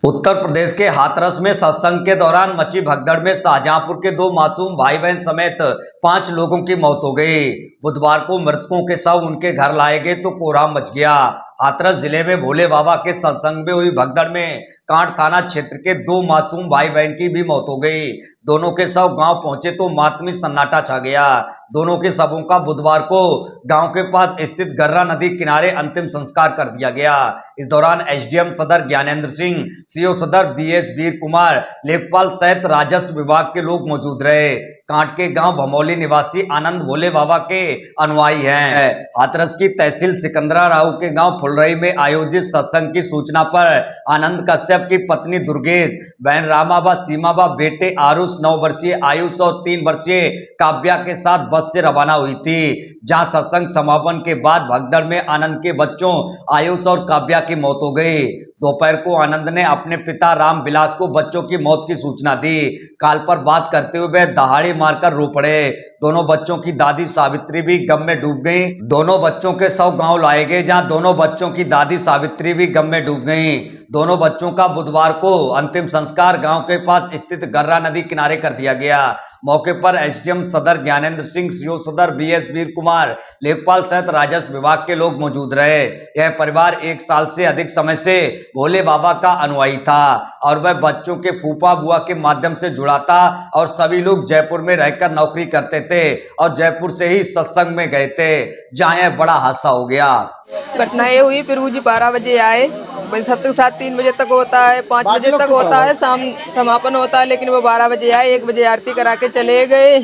उत्तर प्रदेश के हाथरस में सत्संग के दौरान मची भगदड़ में शाहजहांपुर के 2 मासूम भाई बहन समेत 5 लोगों की मौत हो गई। बुधवार को मृतकों के शव उनके घर लाए गए तो कोहराम मच गया। हाथरस जिले में भोले बाबा के सत्संग में हुई भगदड़ में कांट थाना क्षेत्र के 2 मासूम भाई बहन की भी मौत हो गई। दोनों के शव गांव पहुंचे तो मातमी सन्नाटा छा गया। दोनों के शवों का बुधवार को गांव के पास स्थित गर्रा नदी किनारे अंतिम संस्कार कर दिया गया। इस दौरान एसडीएम सदर ज्ञानेंद्र सिंह, सीओ सदर बीएस वीर कुमार, लेखपाल सहित राजस्व विभाग के लोग मौजूद रहे। कांट के गांव भमौली निवासी आनंद भोले बाबा के अनुयायी हैं। हाथरस की तहसील सिकंदरा राव के गांव फुलरई में आयोजित सत्संग की सूचना पर आनंद कश्यप की पत्नी दुर्गेश, बहन रामा व सीमा व बेटे आरुष, 9 वर्षीय आयुष और 3 वर्षीय काव्या के साथ बस से रवाना हुई थी। जहां सत्संग समापन के बाद भगदड़ में आनंद के बच्चों आयुष और काव्या की मौत हो गई। दोपहर को आनंद ने अपने पिता राम विलास को बच्चों की मौत की सूचना दी। काल पर बात करते हुए वे दहाड़ी मारकर रो पड़े। दोनों बच्चों की दादी सावित्री भी गम में डूब गईं। दोनों बच्चों के शव गांव लाए गए, जहां दोनों बच्चों की दादी सावित्री भी गम में डूब गईं। दोनों बच्चों का बुधवार को अंतिम संस्कार गांव के पास स्थित गर्रा नदी किनारे कर दिया गया। मौके पर एसडीएम सदर ज्ञानेंद्र सिंह, सीओ सदर बीएस वीर कुमार, लेखपाल सहित राजस्व विभाग के लोग मौजूद रहे। यह परिवार 1 साल से अधिक समय से भोले बाबा का अनुयायी था और वह बच्चों के फूफा बुआ के माध्यम से जुड़ा था और सभी लोग जयपुर में रहकर नौकरी करते थे और जयपुर से ही सत्संग में गए थे, जहां यह बड़ा हादसा हो गया। घटना ये हुई, फिर जी 12 बजे आए, सत्संग 3 बजे तक होता है, 5 बजे तक होता है, शाम समापन होता है, लेकिन वो 12 बजे आए, 1 बजे आरती करा के चले गए।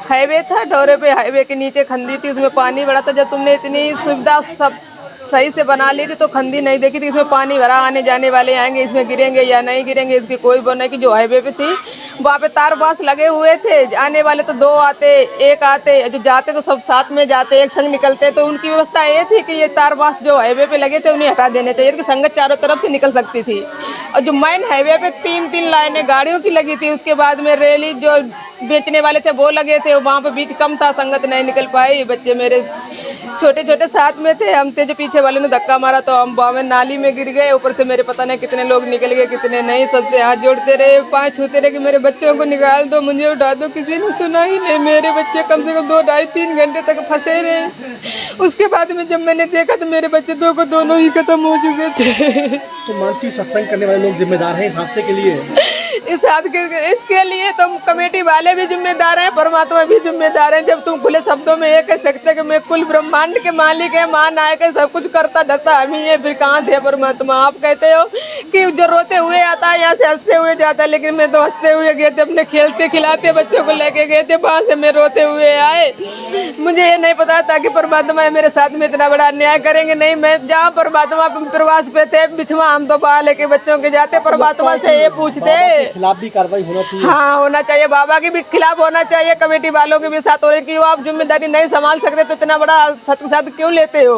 हाईवे था, डोरे पे हाईवे के नीचे खंडी थी, उसमें पानी भरा था। जब तुमने इतनी सुविधा सब सही से बना ली थी तो खंडी नहीं देखी थी, इसमें पानी भरा, आने जाने वाले आएंगे, इसमें गिरेंगे या नहीं गिरेंगे इसकी कोई वो नहीं। कि जो हाईवे पे थी वहाँ पे तार बांस लगे हुए थे, आने वाले तो 2 आते, 1 आते, जो जाते तो सब साथ में जाते, एक संग निकलते। तो उनकी व्यवस्था ये थी कि ये तार बांस जो हाईवे पे लगे थे उन्हें हटा देने चाहिए कि संगत चारों तरफ से निकल सकती थी। और जो मेन हाईवे पे 3 लाइनें गाड़ियों की लगी थी, उसके बाद में रैली जो बेचने वाले थे वो लगे थे, वहाँ पे बीच कम था, संगत नहीं निकल पाई। बच्चे मेरे छोटे छोटे साथ में थे, हम थे, जो पीछे वाले ने धक्का मारा तो हम बाव में नाली में गिर गए। ऊपर से मेरे पता नहीं कितने लोग निकल गए कितने नहीं, सबसे हाथ जोड़ते रहे, पाँव छूते रहे कि मेरे बच्चों को निकाल दो, मुझे उठा दो। किसी ने सुना ही नहीं। मेरे बच्चे कम से कम 2, 2.5, 3 घंटे तक फंसे रहे। उसके बाद में जब मैंने देखा तो मेरे बच्चे दोनों ही खत्म हो चुके थे। तो मानती सत्संग करने वाले लोग जिम्मेदार हैं इस हादसे के लिए? इसके लिए तुम कमेटी वाले भी जिम्मेदार हैं, परमात्मा भी जिम्मेदार हैं। जब तुम खुले शब्दों में ये कह सकते कि मैं कुल ब्रह्मांड के मालिक है, महानायक है, सब कुछ करता धरता हम ही है, फिर कहाँ थे परमात्मा? आप कहते हो कि जो रोते हुए आता है यहाँ से हंसते हुए जाता है, लेकिन मैं तो हंसते हुए गए थे, अपने खेलते खिलाते बच्चों को लेके गए थे, वहाँ से मैं रोते हुए आए। मुझे ये नहीं पता था कि परमात्मा मेरे साथ में इतना बड़ा अन्याय करेंगे। नहीं, मैं जहाँ परमात्मा प्रवास पे थे, बिछवा हम तो बाहर लेके बच्चों के जाते, परमात्मा से ये पूछते खिलाफ भी कार्रवाई होना चाहिए। हाँ, होना चाहिए, बाबा के भी खिलाफ होना चाहिए, कमेटी वालों के भी साथ हो रहे कि वो आप जिम्मेदारी नहीं संभाल सकते तो इतना बड़ा सत्संग क्यों लेते हो?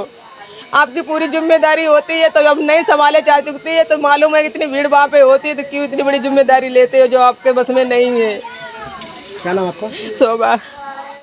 आपकी पूरी जिम्मेदारी होती है तो जब नहीं संभाले जा चुकती है तो मालूम है इतनी भीड़ वहाँ पे होती है तो क्यों इतनी बड़ी जिम्मेदारी लेते हो जो आपके बस में नहीं है। क्या नाम आपका? शोभा।